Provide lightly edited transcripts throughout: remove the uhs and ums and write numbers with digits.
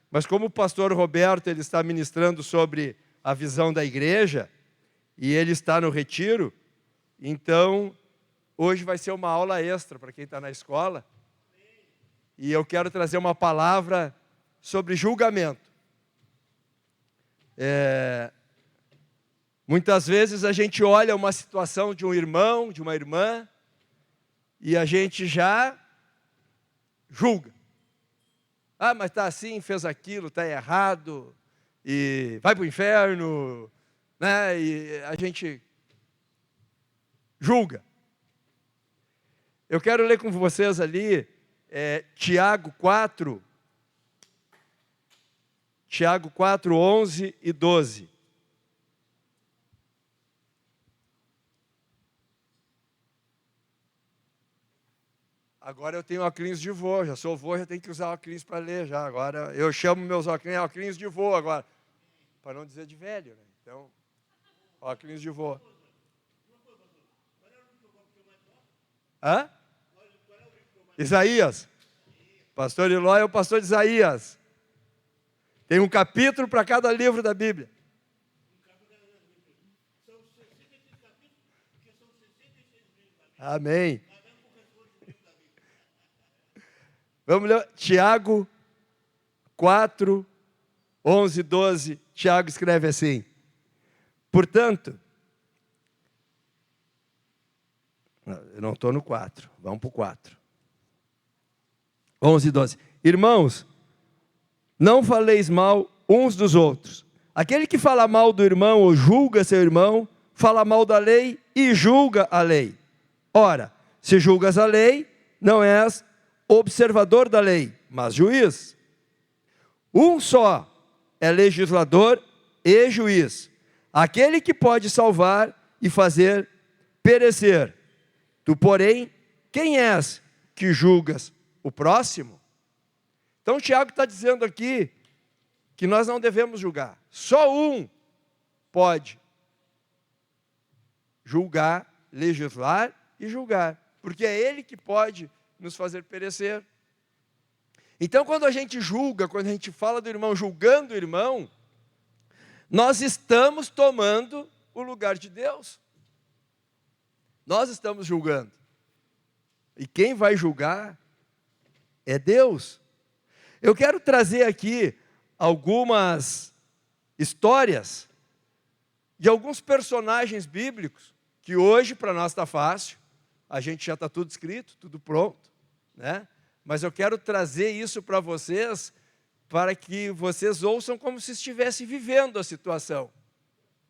Mas como o pastor Roberto ele está ministrando sobre a visão da igreja, e ele está no retiro, então hoje vai ser uma aula extra para quem está na escola. E eu quero trazer uma palavra sobre julgamento. Muitas vezes a gente olha uma situação de um irmão, de uma irmã, e a gente já julga. Ah, mas está assim, fez aquilo, está errado, e vai para o inferno, né? E a gente julga. Eu quero ler com vocês ali, Tiago 4, 11 e 12. Agora eu tenho óculos de vô, já sou vô, já tenho que usar óculos para ler já. Agora eu chamo meus óculos de vô agora, para não dizer de velho, né? Então, óculos de vô. Hã? Isaías. Pastor Eloy é o pastor de Isaías. Tem um capítulo para cada livro da Bíblia. Amém. Vamos ler Tiago 4, 11 e 12. Tiago escreve assim: portanto, eu não estou no 4, vamos para o 4. 11 e 12. Irmãos, não faleis mal uns dos outros. Aquele que fala mal do irmão ou julga seu irmão, fala mal da lei e julga a lei. Ora, se julgas a lei, não és observador da lei, mas juiz. Um só é legislador e juiz, aquele que pode salvar e fazer perecer. Tu, porém, quem és que julgas o próximo? Então, Tiago está dizendo aqui que nós não devemos julgar. Só um pode julgar, legislar e julgar, porque é ele que pode nos fazer perecer. Então, quando a gente julga, quando a gente fala do irmão, julgando o irmão, nós estamos tomando o lugar de Deus. Nós estamos julgando. E quem vai julgar é Deus. Eu quero trazer aqui algumas histórias de alguns personagens bíblicos que hoje para nós está fácil. A gente já está tudo escrito, tudo pronto, né? Mas eu quero trazer isso para vocês, para que vocês ouçam como se estivessem vivendo a situação,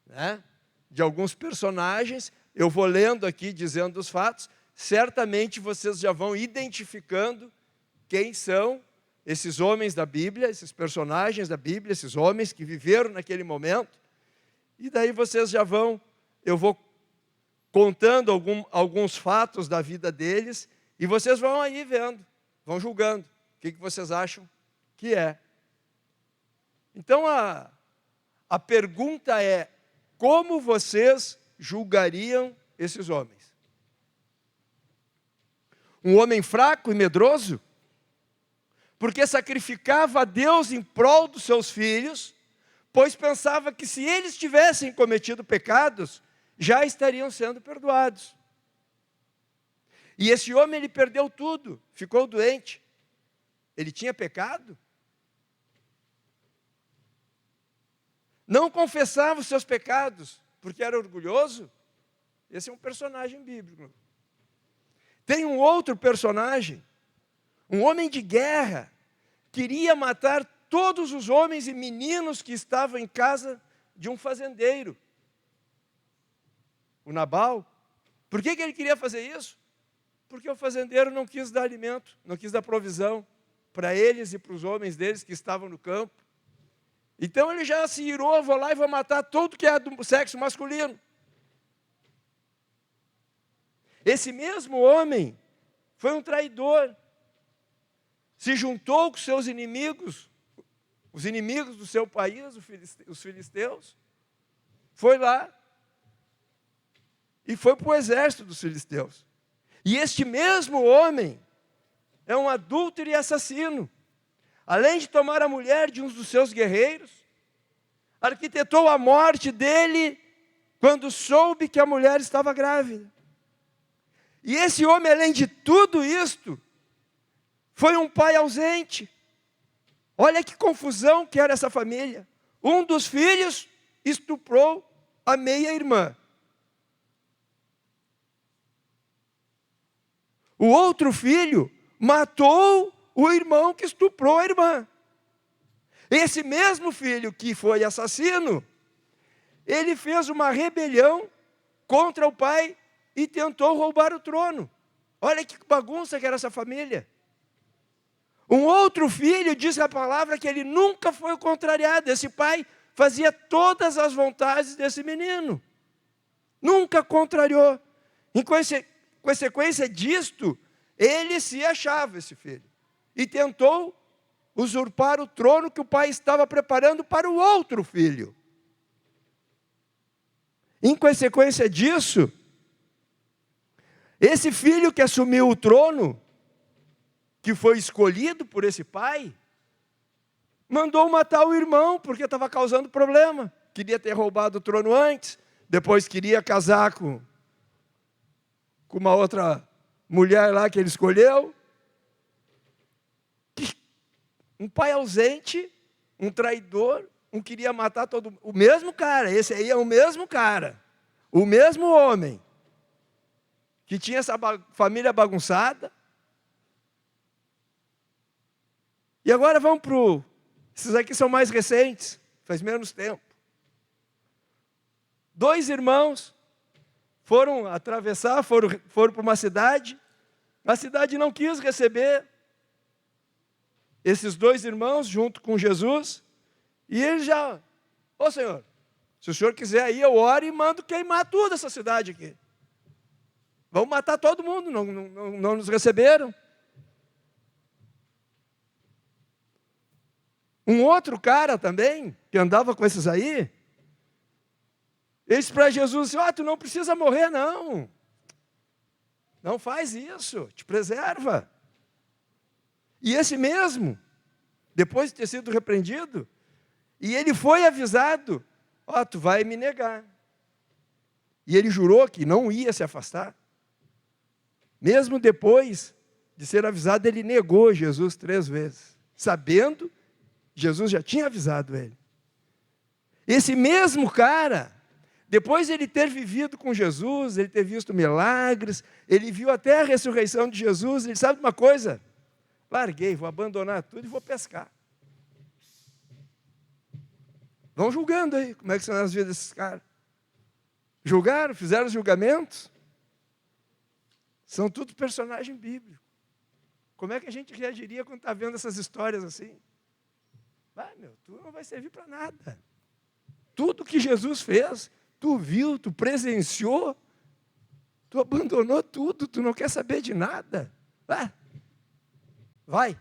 né? De alguns personagens, eu vou lendo aqui, dizendo os fatos, certamente vocês já vão identificando quem são esses homens da Bíblia, esses personagens da Bíblia, esses homens que viveram naquele momento, e daí vocês já vão, eu vou contando alguns fatos da vida deles, e vocês vão aí vendo, vão julgando, o que vocês acham que é. Então a pergunta é, como vocês julgariam esses homens? Um homem fraco e medroso? Porque sacrificava a Deus em prol dos seus filhos, pois pensava que se eles tivessem cometido pecados, já estariam sendo perdoados. E esse homem, ele perdeu tudo, ficou doente. Ele tinha pecado? Não confessava os seus pecados, porque era orgulhoso? Esse é um personagem bíblico. Tem um outro personagem, um homem de guerra, queria matar todos os homens e meninos que estavam em casa de um fazendeiro, o Nabal. Por que ele queria fazer isso? Porque o fazendeiro não quis dar alimento, não quis dar provisão para eles e para os homens deles que estavam no campo. Então ele já se irou, vou lá e vou matar tudo que é do sexo masculino. Esse mesmo homem foi um traidor, se juntou com seus inimigos, os inimigos do seu país, os filisteus, foi lá e foi para o exército dos filisteus. E este mesmo homem é um adúltero e assassino. além de tomar a mulher de um dos seus guerreiros, arquitetou a morte dele quando soube que a mulher estava grávida. E esse homem, além de tudo isto, foi um pai ausente. Olha que confusão que era essa família. Um dos filhos estuprou a meia-irmã. O outro filho matou o irmão que estuprou a irmã. Esse mesmo filho que foi assassino, ele fez uma rebelião contra o pai e tentou roubar o trono. Olha que bagunça que era essa família. Um outro filho diz a palavra que ele nunca foi contrariado. Esse pai fazia todas as vontades desse menino. Nunca contrariou. Em consequência disto, ele se achava, esse filho. E tentou usurpar o trono que o pai estava preparando para o outro filho. Em consequência disso, esse filho que assumiu o trono, que foi escolhido por esse pai, mandou matar o irmão, porque estava causando problema. Queria ter roubado o trono antes, depois queria casar com uma outra mulher lá que ele escolheu. Um pai ausente, um traidor, queria matar todo mundo. O mesmo cara, esse aí é o mesmo cara, o mesmo homem, que tinha essa família bagunçada. E agora vamos para esses aqui são mais recentes, faz menos tempo. 2 irmãos foram atravessar, foram para uma cidade. A cidade não quis receber esses 2 irmãos junto com Jesus. E ele já, ô Senhor, se o Senhor quiser aí, eu oro e mando queimar toda essa cidade aqui. Vamos matar todo mundo, não nos receberam. Um outro cara também, que andava com esses aí, ele disse para Jesus assim, tu não precisa morrer não. Não faz isso, te preserva. E esse mesmo, depois de ter sido repreendido, e ele foi avisado, tu vai me negar. E ele jurou que não ia se afastar. Mesmo depois de ser avisado, ele negou Jesus 3 vezes, sabendo Jesus já tinha avisado ele. Esse mesmo cara, depois de ele ter vivido com Jesus, ele ter visto milagres, ele viu até a ressurreição de Jesus, ele sabe de uma coisa? Larguei, vou abandonar tudo e vou pescar. Vão julgando aí, como é que são as vidas desses caras. Julgaram, fizeram os julgamentos. São tudo personagem bíblico. Como é que a gente reagiria quando está vendo essas histórias assim? Tu não vai servir para nada. Tudo que Jesus fez, tu viu, tu presenciou, tu abandonou tudo, tu não quer saber de nada. Vai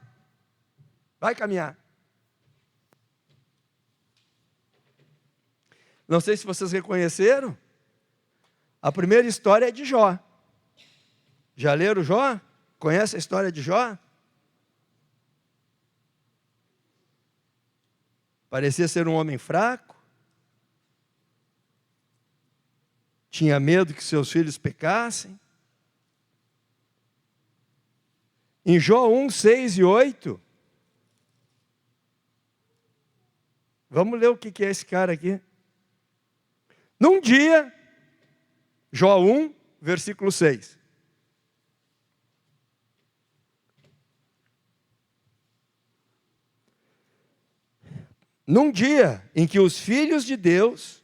caminhar. Não sei se vocês reconheceram, a primeira história é de Jó. Já leram Jó? Conhece a história de Jó? Parecia ser um homem fraco, tinha medo que seus filhos pecassem. Em Jó 1, 6 e 8, vamos ler o que é esse cara aqui. Num dia, Jó 1, versículo 6. Num dia em que os filhos de Deus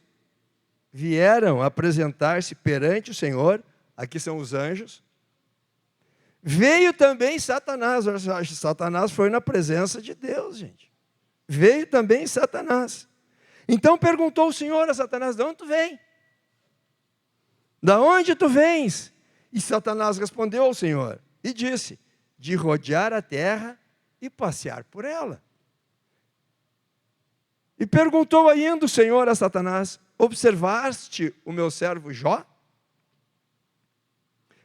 vieram apresentar-se perante o Senhor, aqui são os anjos, veio também Satanás. Satanás foi na presença de Deus, gente. Veio também Satanás. Então perguntou o Senhor a Satanás, de onde tu vem? Da onde tu vens? E Satanás respondeu ao Senhor e disse, de rodear a terra e passear por ela. E perguntou ainda o Senhor a Satanás, observaste o meu servo Jó?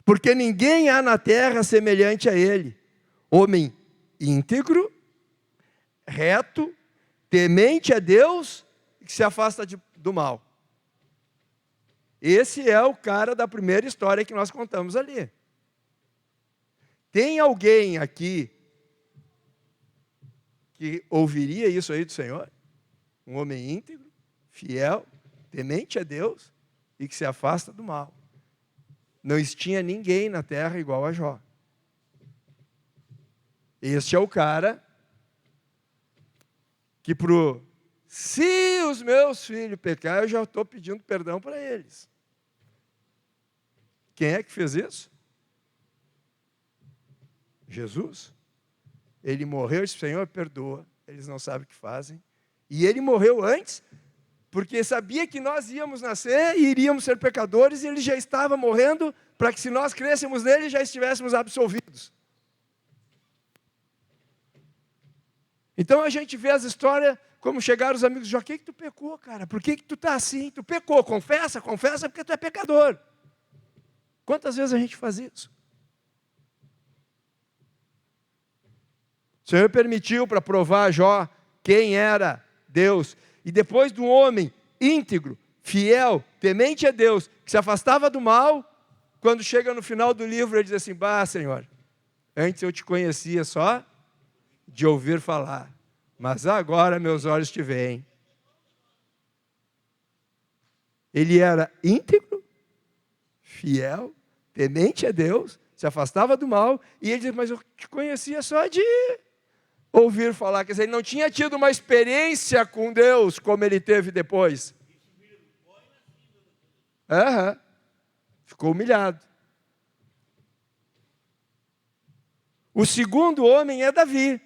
Porque ninguém há na terra semelhante a ele, homem íntegro, reto, temente a Deus e que se afasta do mal. Esse é o cara da primeira história que nós contamos ali. Tem alguém aqui que ouviria isso aí do Senhor? Um homem íntegro, fiel, temente a Deus e que se afasta do mal. Não tinha ninguém na terra igual a Jó. Este é o cara que se os meus filhos pecar, eu já estou pedindo perdão para eles. Quem é que fez isso? Jesus. Ele morreu e disse: Senhor, perdoa, eles não sabem o que fazem. E ele morreu antes, porque sabia que nós íamos nascer e iríamos ser pecadores, e ele já estava morrendo para que, se nós crêssemos nele, já estivéssemos absolvidos. Então a gente vê as histórias como chegaram os amigos de Jó: que tu pecou, cara? Por que tu está assim? Tu pecou, confessa porque tu é pecador. Quantas vezes a gente faz isso? O Senhor permitiu para provar a Jó quem era Deus. E depois do homem íntegro, fiel, temente a Deus, que se afastava do mal, quando chega no final do livro, ele diz assim: bah, Senhor, antes eu te conhecia só de ouvir falar, mas agora meus olhos te veem. Ele era íntegro, fiel, temente a Deus, se afastava do mal, e ele diz: mas eu te conhecia só de ouvir falar. Quer dizer, ele não tinha tido uma experiência com Deus como ele teve depois. Ficou humilhado. O segundo homem é Davi.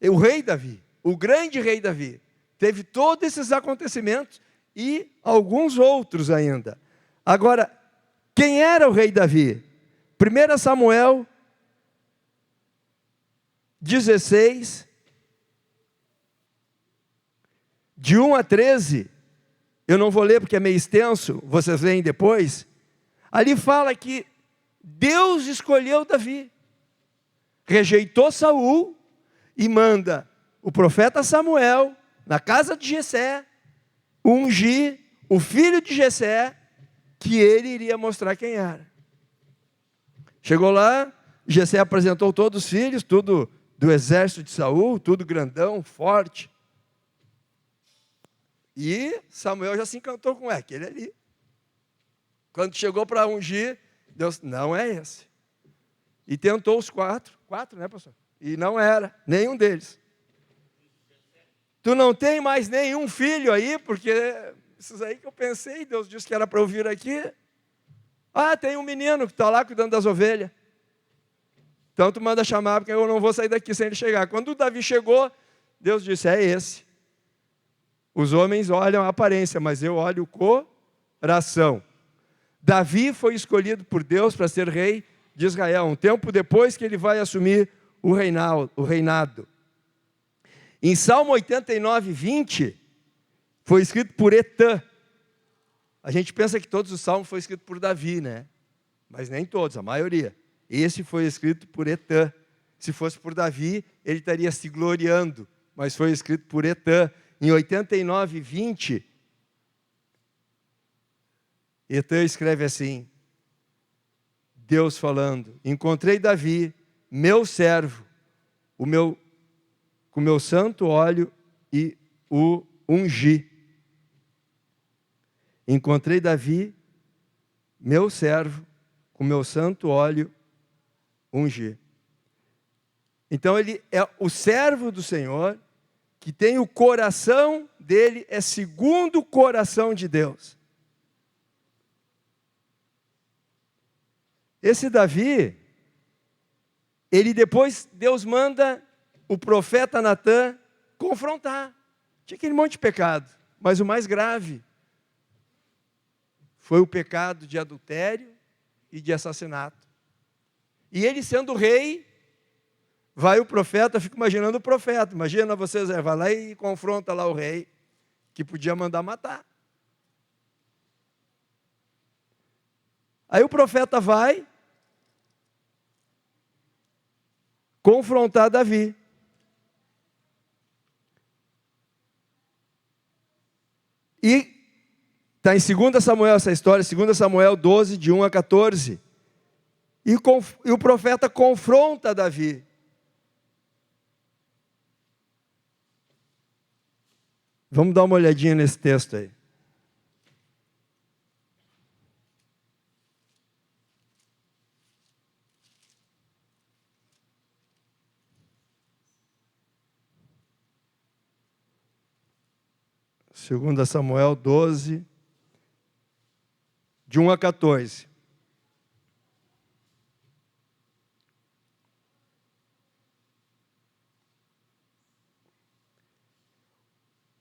O rei Davi, o grande rei Davi. Teve todos esses acontecimentos e alguns outros ainda. Agora, quem era o rei Davi? 1 Samuel 16, de 1 a 13, eu não vou ler porque é meio extenso, vocês leem depois. Ali fala que Deus escolheu Davi, rejeitou Saul e manda o profeta Samuel na casa de Jessé ungir o filho de Jessé, que ele iria mostrar quem era. Chegou lá, Jessé apresentou todos os filhos, tudo do exército de Saul, tudo grandão, forte. E Samuel já se encantou com aquele ali. Quando chegou para ungir, Deus: não é esse. E tentou os quatro, né, pastor? E não era nenhum deles. Tu não tem mais nenhum filho aí, porque esses aí que eu pensei, Deus disse que era para eu vir aqui. Ah, tem um menino que está lá cuidando das ovelhas. Então tu manda chamar, porque eu não vou sair daqui sem ele chegar. Quando o Davi chegou, Deus disse: é esse. Os homens olham a aparência, mas eu olho o coração. Davi foi escolhido por Deus para ser rei de Israel, um tempo depois que ele vai assumir o reinado. Em Salmo 89, 20, foi escrito por Etã. A gente pensa que todos os salmos foram escritos por Davi, né? Mas nem todos, a maioria. Esse foi escrito por Etã. Se fosse por Davi, ele estaria se gloriando, mas foi escrito por Etã. Em 89, 20, Etã escreve assim, Deus falando: encontrei Davi, meu servo, com meu santo óleo e o ungi. Encontrei Davi, meu servo, com meu santo óleo, ungi. Então ele é o servo do Senhor, que tem o coração dele, é segundo o coração de Deus. Esse Davi, ele depois, Deus manda o profeta Natã confrontar. Tinha aquele monte de pecado, mas o mais grave foi o pecado de adultério e de assassinato. E ele sendo rei, vai o profeta, fico imaginando o profeta. Imagina vocês, vai lá e confronta lá o rei, que podia mandar matar. Aí o profeta vai confrontar Davi. E está em 2 Samuel essa história, 2 Samuel 12, de 1 a 14. E o profeta confronta Davi. Vamos dar uma olhadinha nesse texto aí. Segunda Samuel 12, de 1 a 14.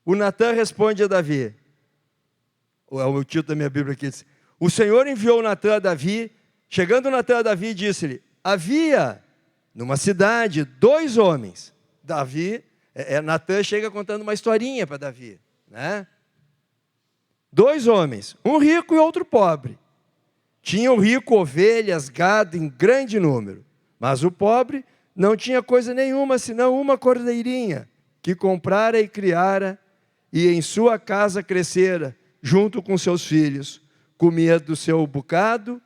O Natã responde a Davi, é o título da minha Bíblia aqui, diz, o Senhor enviou Natã a Davi, chegando Natã a Davi, disse-lhe, havia numa cidade 2 homens. Davi, Natã chega contando uma historinha para Davi, né? 2 homens, um rico e outro pobre. Tinha o rico ovelhas, gado em grande número, mas o pobre não tinha coisa nenhuma, senão uma cordeirinha, que comprara e criara, e em sua casa crescera, junto com seus filhos. Comia do seu bocado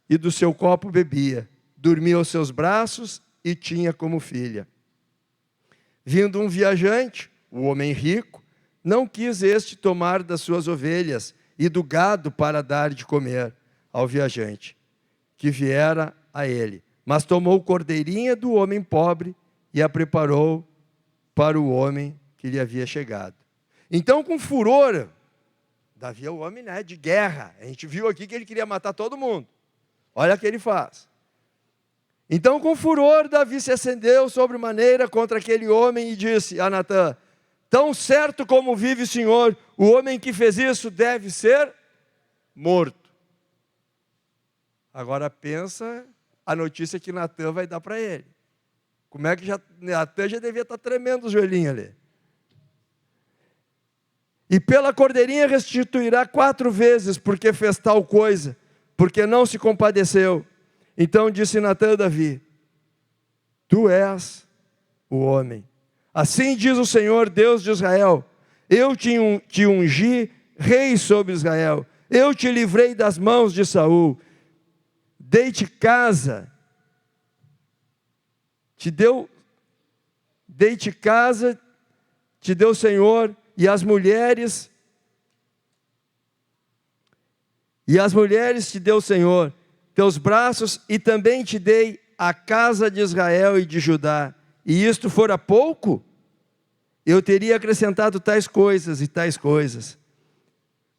e do seu copo bebia. Dormia aos seus braços e tinha como filha. Vindo um viajante, o homem rico, não quis este tomar das suas ovelhas e do gado para dar de comer ao viajante, que viera a ele. Mas tomou cordeirinha do homem pobre e a preparou para o homem que lhe havia chegado. Então, com furor, Davi é o homem, né, de guerra. A gente viu aqui que ele queria matar todo mundo. Olha o que ele faz. Então, com furor, Davi se acendeu sobremaneira contra aquele homem e disse a Natã, tão certo como vive o Senhor, o homem que fez isso deve ser morto. Agora pensa a notícia que Natã vai dar para ele. Como é que Natã já devia estar tremendo os joelhinhos ali. E pela cordeirinha restituirá 4 vezes, porque fez tal coisa, porque não se compadeceu. Então disse Natã a Davi, tu és o homem. Assim diz o Senhor, Deus de Israel, eu te ungi rei sobre Israel, eu te livrei das mãos de Saul, dei-te casa, te deu o Senhor, e as mulheres te deu o Senhor, teus braços, e também te dei a casa de Israel e de Judá. E isto fora pouco, eu teria acrescentado tais coisas e tais coisas.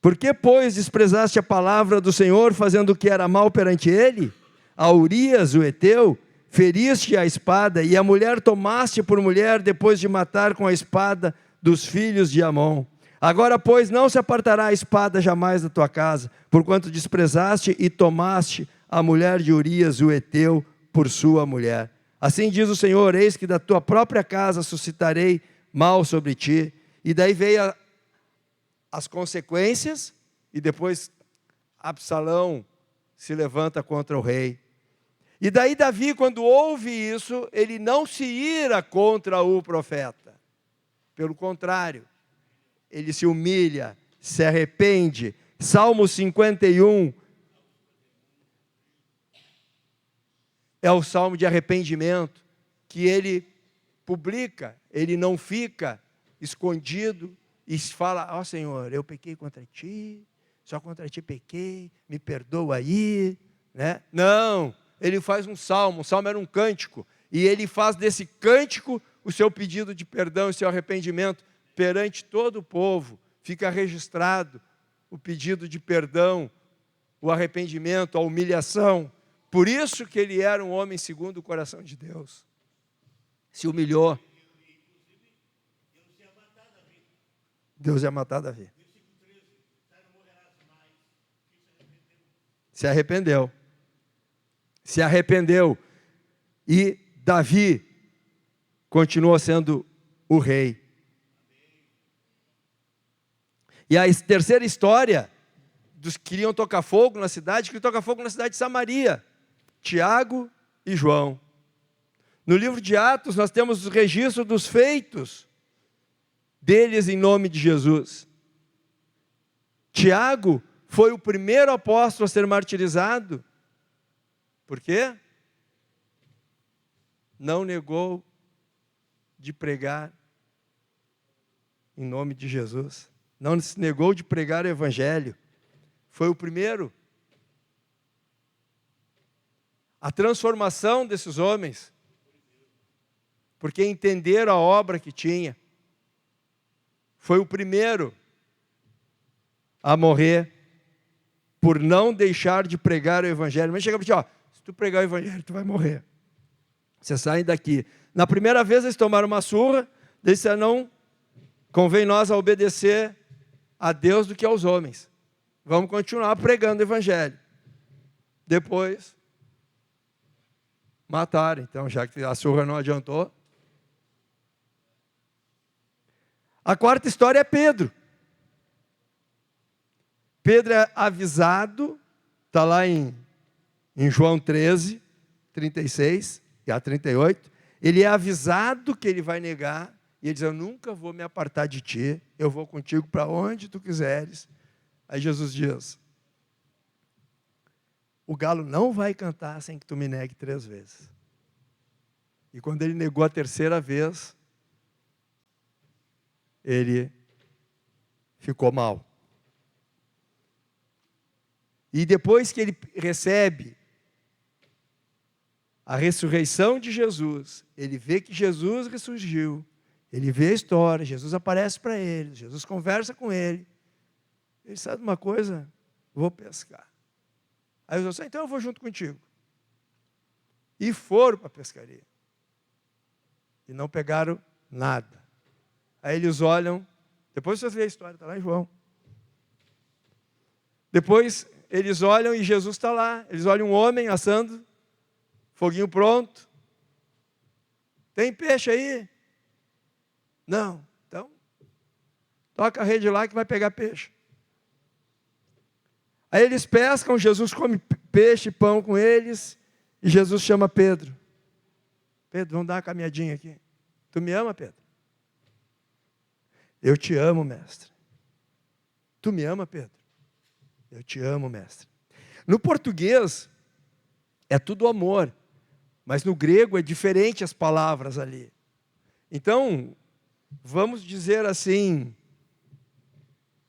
Por que, pois, desprezaste a palavra do Senhor, fazendo o que era mal perante ele? A Urias, o Heteu, feriste a espada, e a mulher tomaste por mulher, depois de matar com a espada dos filhos de Amon. Agora, pois, não se apartará a espada jamais da tua casa, porquanto desprezaste e tomaste a mulher de Urias, o Heteu, por sua mulher. Assim diz o Senhor, eis que da tua própria casa suscitarei mal sobre ti. E daí veio as consequências, e depois Absalão se levanta contra o rei. E daí Davi, quando ouve isso, ele não se ira contra o profeta. Pelo contrário, ele se humilha, se arrepende. Salmo 51 é o salmo de arrependimento, que ele publica, ele não fica escondido e fala, ó Senhor, eu pequei contra ti, só contra ti pequei, me perdoa aí, né? Não, ele faz um salmo era um cântico, e ele faz desse cântico o seu pedido de perdão e seu arrependimento perante todo o povo. Fica registrado o pedido de perdão, o arrependimento, a humilhação. Por isso que ele era um homem segundo o coração de Deus. Se humilhou. Deus ia matar Davi. Se arrependeu. Se arrependeu. E Davi continuou sendo o rei. E a terceira história, dos que queriam tocar fogo na cidade, que toca fogo na cidade de Samaria, Tiago e João. No livro de Atos, nós temos o registro dos feitos deles em nome de Jesus. Tiago foi o primeiro apóstolo a ser martirizado. Por quê? Não negou de pregar em nome de Jesus. Não se negou de pregar o evangelho. Foi o primeiro. A transformação desses homens, porque entenderam a obra que tinha. Foi o primeiro a morrer por não deixar de pregar o evangelho. Mas chega para ti, ó, se tu pregar o evangelho, tu vai morrer. Vocês saem daqui. Na primeira vez eles tomaram uma surra, eles disseram, não convém nós a obedecer a Deus do que aos homens. Vamos continuar pregando o evangelho. Depois, mataram. Então, já que a surra não adiantou. A quarta história é Pedro. Pedro é avisado, está lá em João 13, 36 e a 38. Ele é avisado que ele vai negar. E ele diz, eu nunca vou me apartar de ti, eu vou contigo para onde tu quiseres. Aí Jesus diz, o galo não vai cantar sem que tu me negue 3 vezes. E quando ele negou a terceira vez, ele ficou mal. E depois que ele recebe a ressurreição de Jesus, ele vê que Jesus ressurgiu, ele vê a história, Jesus aparece para ele, Jesus conversa com ele. Ele sabe uma coisa? Vou pescar. Aí eu disse, então eu vou junto contigo. E foram para a pescaria. E não pegaram nada. Aí eles olham, depois vocês leem a história, está lá em João. Depois eles olham e Jesus está lá. Eles olham um homem assando, foguinho pronto. Tem peixe aí? Não. Então, toca a rede lá que vai pegar peixe. Aí eles pescam, Jesus come peixe e pão com eles, e Jesus chama Pedro. Pedro, vamos dar uma caminhadinha aqui. Tu me ama, Pedro? Eu te amo, mestre. Tu me ama, Pedro? Eu te amo, mestre. No português, é tudo amor, mas no grego é diferente as palavras ali. Então, vamos dizer assim,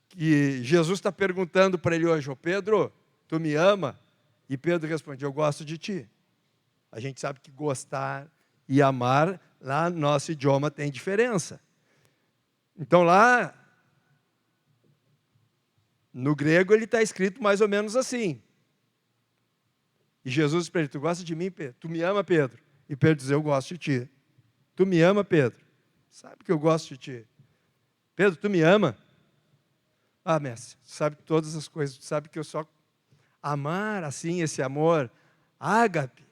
que Jesus está perguntando para ele hoje, ô Pedro, tu me ama? E Pedro responde, eu gosto de ti. A gente sabe que gostar e amar, lá no nosso idioma tem diferença. Então lá, no grego ele está escrito mais ou menos assim. E Jesus diz para ele, tu gosta de mim, Pedro? Tu me ama, Pedro? E Pedro diz, eu gosto de ti. Tu me ama, Pedro? Sabe que eu gosto de ti. Pedro, tu me ama? Ah, mestre, tu sabe todas as coisas, tu sabe que eu só amar assim, esse amor ágape.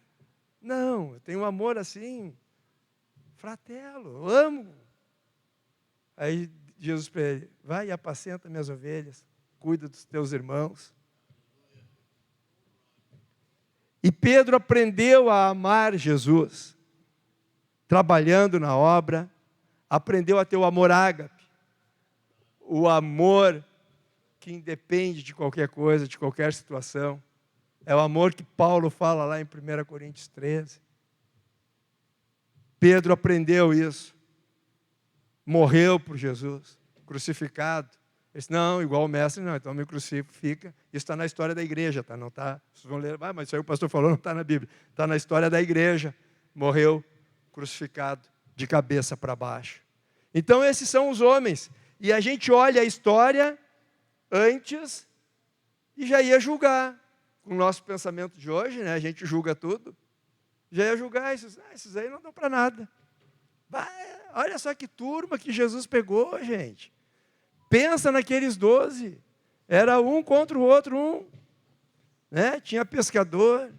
Não, eu tenho um amor assim, fratelo, eu amo. Aí Jesus para ele, vai e apacenta minhas ovelhas, cuida dos teus irmãos. E Pedro aprendeu a amar Jesus, trabalhando na obra, aprendeu a ter o amor ágape, o amor que independe de qualquer coisa, de qualquer situação. É o amor que Paulo fala lá em 1 Coríntios 13. Pedro aprendeu isso. Morreu por Jesus, crucificado. Ele disse, não, igual o mestre, não, então me crucifica. Isso está na história da igreja, tá? Não está, vocês vão ler, mas isso aí o pastor falou, não está na Bíblia. Está na história da igreja. Morreu crucificado, de cabeça para baixo. Então esses são os homens. E a gente olha a história antes e já ia julgar. Com o nosso pensamento de hoje, né? A gente julga tudo. Já ia julgar esses aí não dão para nada. Olha só que turma que Jesus pegou, gente. Pensa naqueles 12. Era um contra o outro, né? Tinha pescador,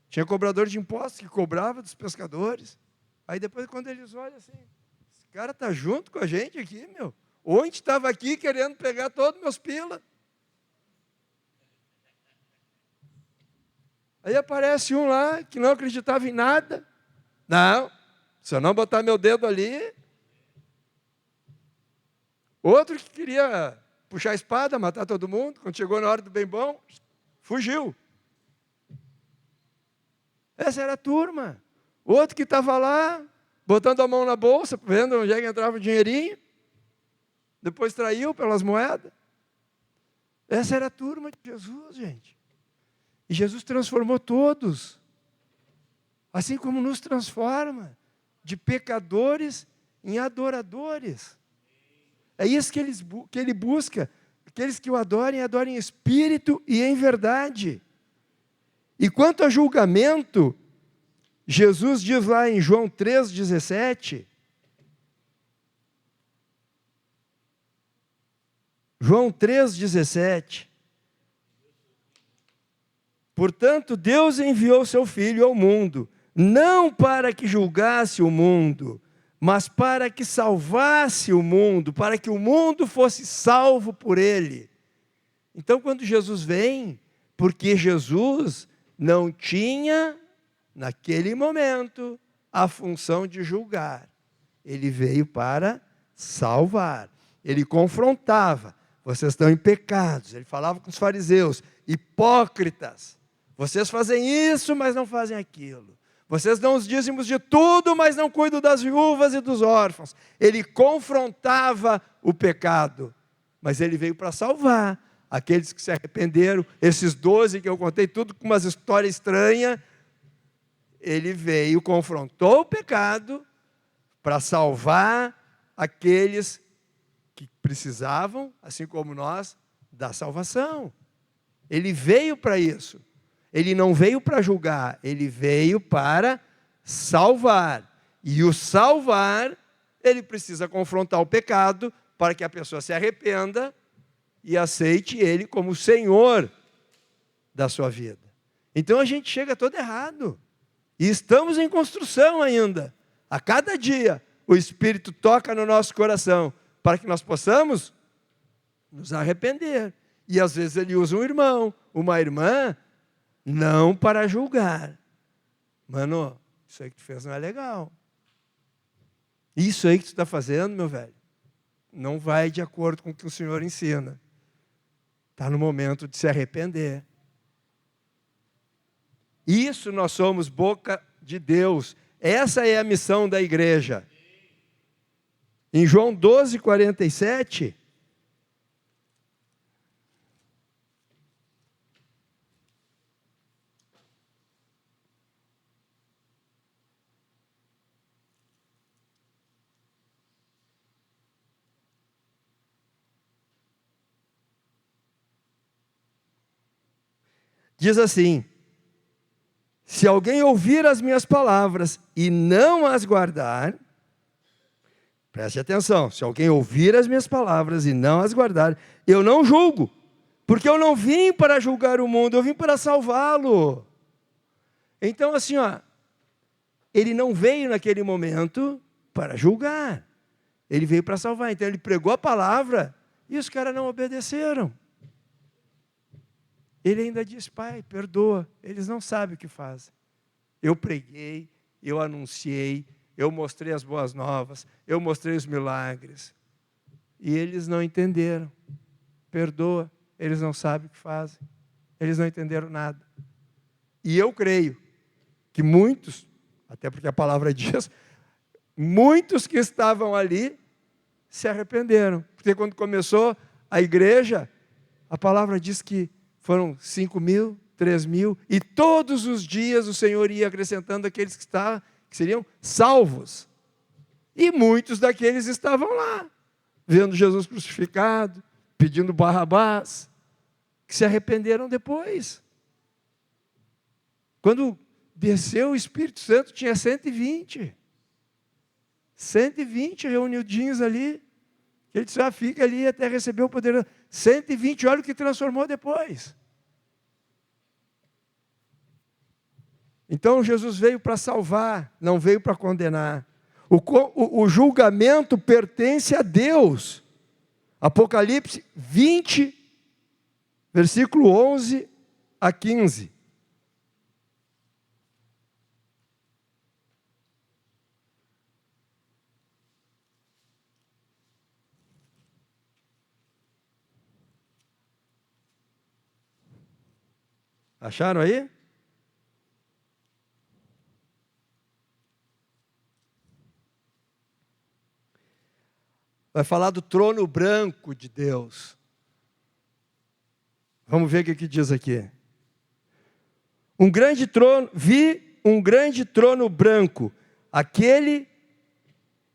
tinha cobrador de impostos que cobrava dos pescadores. Aí depois quando eles olham assim, esse cara está junto com a gente aqui, meu. Ontem estava aqui querendo pegar todos meus pila. Aí aparece um lá que não acreditava em nada. Não, se eu não botar meu dedo ali. Outro que queria puxar a espada, matar todo mundo. Quando chegou na hora do bem bom, fugiu. Essa era a turma. Outro que estava lá, botando a mão na bolsa, vendo onde é que entrava o dinheirinho. Depois traiu pelas moedas. Essa era a turma de Jesus, gente. E Jesus transformou todos. Assim como nos transforma de pecadores em adoradores. É isso que ele busca. Aqueles que o adorem em espírito e em verdade. E quanto a julgamento, Jesus diz lá em João 3,17. João 3,17. Portanto, Deus enviou seu Filho ao mundo, não para que julgasse o mundo, mas para que salvasse o mundo, para que o mundo fosse salvo por ele. Então, quando Jesus vem, porque Jesus não tinha, naquele momento, a função de julgar. Ele veio para salvar. Ele confrontava. Vocês estão em pecados. Ele falava com os fariseus, hipócritas. Vocês fazem isso, mas não fazem aquilo. Vocês dão os dízimos de tudo, mas não cuidam das viúvas e dos órfãos. Ele confrontava o pecado, mas ele veio para salvar aqueles que se arrependeram. Esses 12 que eu contei, tudo com umas histórias estranhas. Ele veio, confrontou o pecado para salvar aqueles que precisavam, assim como nós, da salvação. Ele veio para isso. Ele não veio para julgar, ele veio para salvar. E o salvar, ele precisa confrontar o pecado para que a pessoa se arrependa e aceite ele como Senhor da sua vida. Então a gente chega todo errado. E estamos em construção ainda. A cada dia o Espírito toca no nosso coração para que nós possamos nos arrepender. E às vezes ele usa um irmão, uma irmã, não para julgar. Mano, isso aí que tu fez não é legal. Isso aí que tu está fazendo, meu velho, não vai de acordo com o que o Senhor ensina. Está no momento de se arrepender. Isso nós somos boca de Deus. Essa é a missão da igreja. Em João 12:47... diz assim: se alguém ouvir as minhas palavras e não as guardar, preste atenção, se alguém ouvir as minhas palavras e não as guardar, eu não julgo, porque eu não vim para julgar o mundo, eu vim para salvá-lo. Então assim, ele não veio naquele momento para julgar, ele veio para salvar. Então ele pregou a palavra e os caras não obedeceram. Ele ainda diz: Pai, perdoa, eles não sabem o que fazem. Eu preguei, eu anunciei, eu mostrei as boas novas, eu mostrei os milagres. E eles não entenderam. Perdoa, eles não sabem o que fazem. Eles não entenderam nada. E eu creio que muitos, até porque a palavra diz, muitos que estavam ali se arrependeram. Porque quando começou a igreja, a palavra diz que foram 5.000, 3.000, e todos os dias o Senhor ia acrescentando aqueles que seriam salvos. E muitos daqueles estavam lá, vendo Jesus crucificado, pedindo Barrabás, que se arrependeram depois. Quando desceu o Espírito Santo, tinha 120. 120 reunidinhos ali. Ele disse: fica ali até receber o poder. 120, olha o que transformou depois. Então Jesus veio para salvar, não veio para condenar. O julgamento pertence a Deus. Apocalipse 20, versículo 11 a 15. Acharam aí? Vai falar do trono branco de Deus. Vamos ver o que diz aqui. Vi um grande trono branco, aquele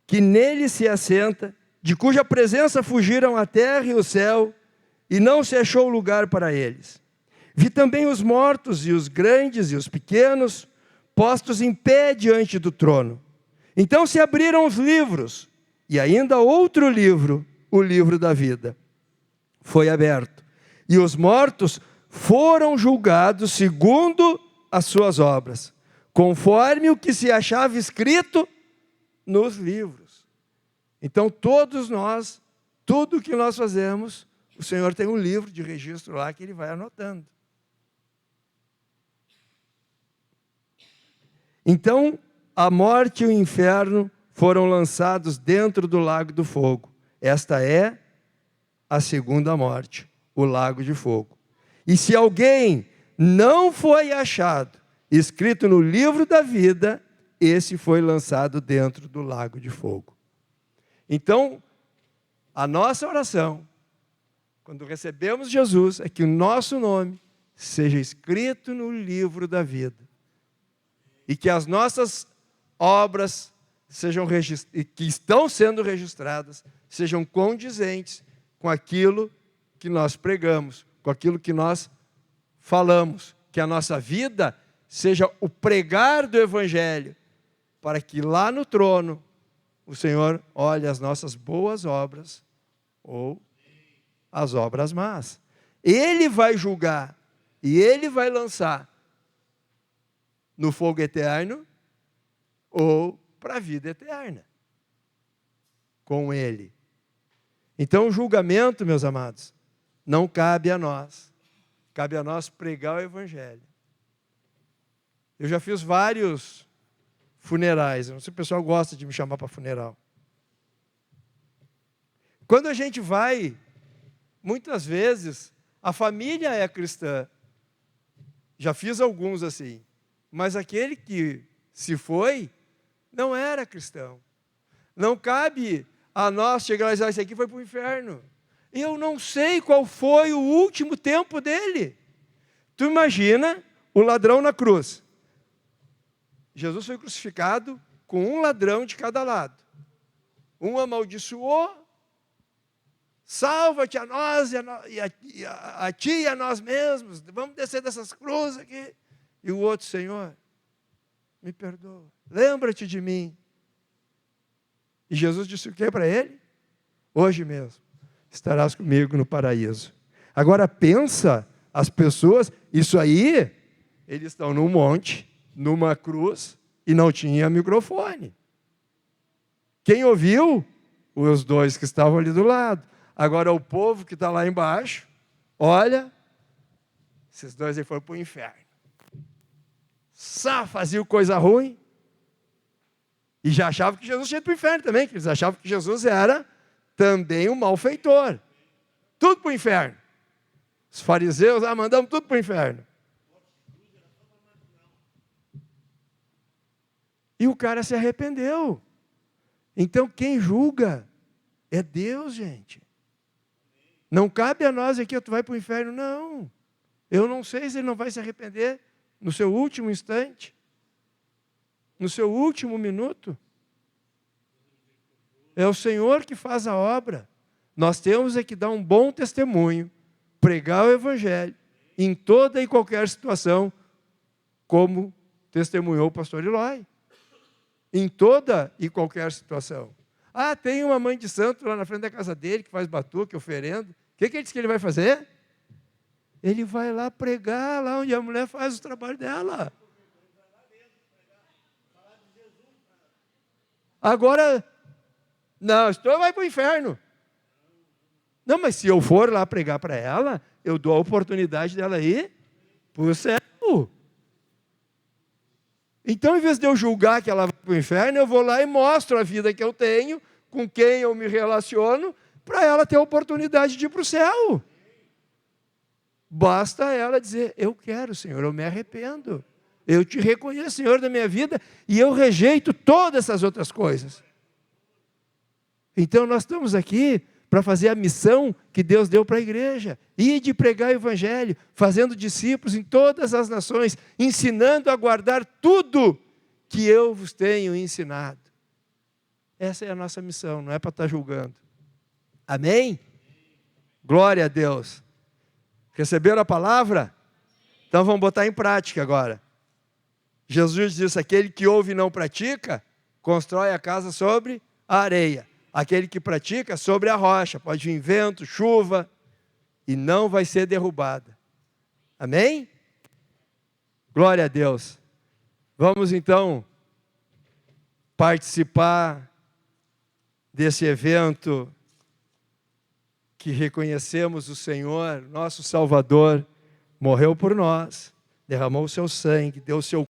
que nele se assenta, de cuja presença fugiram a terra e o céu, e não se achou lugar para eles. Vi também os mortos, e os grandes e os pequenos, postos em pé diante do trono. Então se abriram os livros, e ainda outro livro, o livro da vida, foi aberto. E os mortos foram julgados segundo as suas obras, conforme o que se achava escrito nos livros. Então todos nós, tudo que nós fazemos, o Senhor tem um livro de registro lá que Ele vai anotando. Então a morte e o inferno foram lançados dentro do lago do fogo. Esta é a segunda morte, o lago de fogo. E se alguém não foi achado escrito no livro da vida, esse foi lançado dentro do lago de fogo. Então, a nossa oração, quando recebemos Jesus, é que o nosso nome seja escrito no livro da vida. E que as nossas obras que estão sendo registradas sejam condizentes com aquilo que nós pregamos, com aquilo que nós falamos, que a nossa vida seja o pregar do Evangelho, para que lá no trono o Senhor olhe as nossas boas obras ou as obras más. Ele vai julgar e Ele vai lançar no fogo eterno ou para a vida eterna com Ele. Então o julgamento, meus amados, não cabe a nós. Cabe a nós pregar o Evangelho. Eu já fiz vários funerais. Eu não sei se o pessoal gosta de me chamar para funeral. Quando a gente vai, muitas vezes, a família é cristã. Já fiz alguns assim. Mas aquele que se foi, não era cristão. Não cabe a nós chegar e dizer, esse aqui foi para o inferno. Eu não sei qual foi o último tempo dele. Tu imagina o ladrão na cruz. Jesus foi crucificado com um ladrão de cada lado. Um amaldiçoou, salva-te a nós e a ti e a nós mesmos. Vamos descer dessas cruzes aqui. E o outro, Senhor, me perdoa. Lembra-te de mim. E Jesus disse o que para ele? Hoje mesmo estarás comigo no paraíso. Agora pensa, as pessoas, isso aí, eles estão num monte, numa cruz, e não tinha microfone. Quem ouviu? Os dois que estavam ali do lado. Agora o povo que está lá embaixo, olha, esses dois aí foram para o inferno. Só faziam coisa ruim. E já achavam que Jesus tinha ido para o inferno também, que eles achavam que Jesus era também um malfeitor. Tudo para o inferno. Os fariseus, mandamos tudo para o inferno. E o cara se arrependeu. Então quem julga é Deus, gente. Não cabe a nós aqui, tu vai para o inferno, não. Eu não sei se ele não vai se arrepender no seu último instante, no seu último minuto. É o Senhor que faz a obra. Nós temos que dar um bom testemunho, pregar o Evangelho, em toda e qualquer situação, como testemunhou o pastor Eloy. Em toda e qualquer situação. Tem uma mãe de santo lá na frente da casa dele, que faz batuque, oferenda. O que ele disse que ele vai fazer? Ele vai lá pregar, lá onde a mulher faz o trabalho dela. Agora, não, estou vai para o inferno. Não, mas se eu for lá pregar para ela, eu dou a oportunidade dela ir para o céu. Então, em vez de eu julgar que ela vai para o inferno, eu vou lá e mostro a vida que eu tenho, com quem eu me relaciono, para ela ter a oportunidade de ir para o céu. basta ela dizer: eu quero, Senhor, eu me arrependo. Eu te reconheço, Senhor, da minha vida, e eu rejeito todas essas outras coisas. Então nós estamos aqui para fazer a missão que Deus deu para a igreja. Ir de pregar o evangelho, fazendo discípulos em todas as nações, ensinando a guardar tudo que eu vos tenho ensinado. Essa é a nossa missão, não é para estar julgando. Amém? Glória a Deus. Receberam a palavra? Então vamos botar em prática agora. Jesus disse: aquele que ouve e não pratica, constrói a casa sobre a areia. Aquele que pratica, sobre a rocha. Pode vir vento, chuva, e não vai ser derrubada. Amém? Glória a Deus. Vamos então participar desse evento que reconhecemos o Senhor, nosso Salvador, morreu por nós, derramou o seu sangue, deu o seu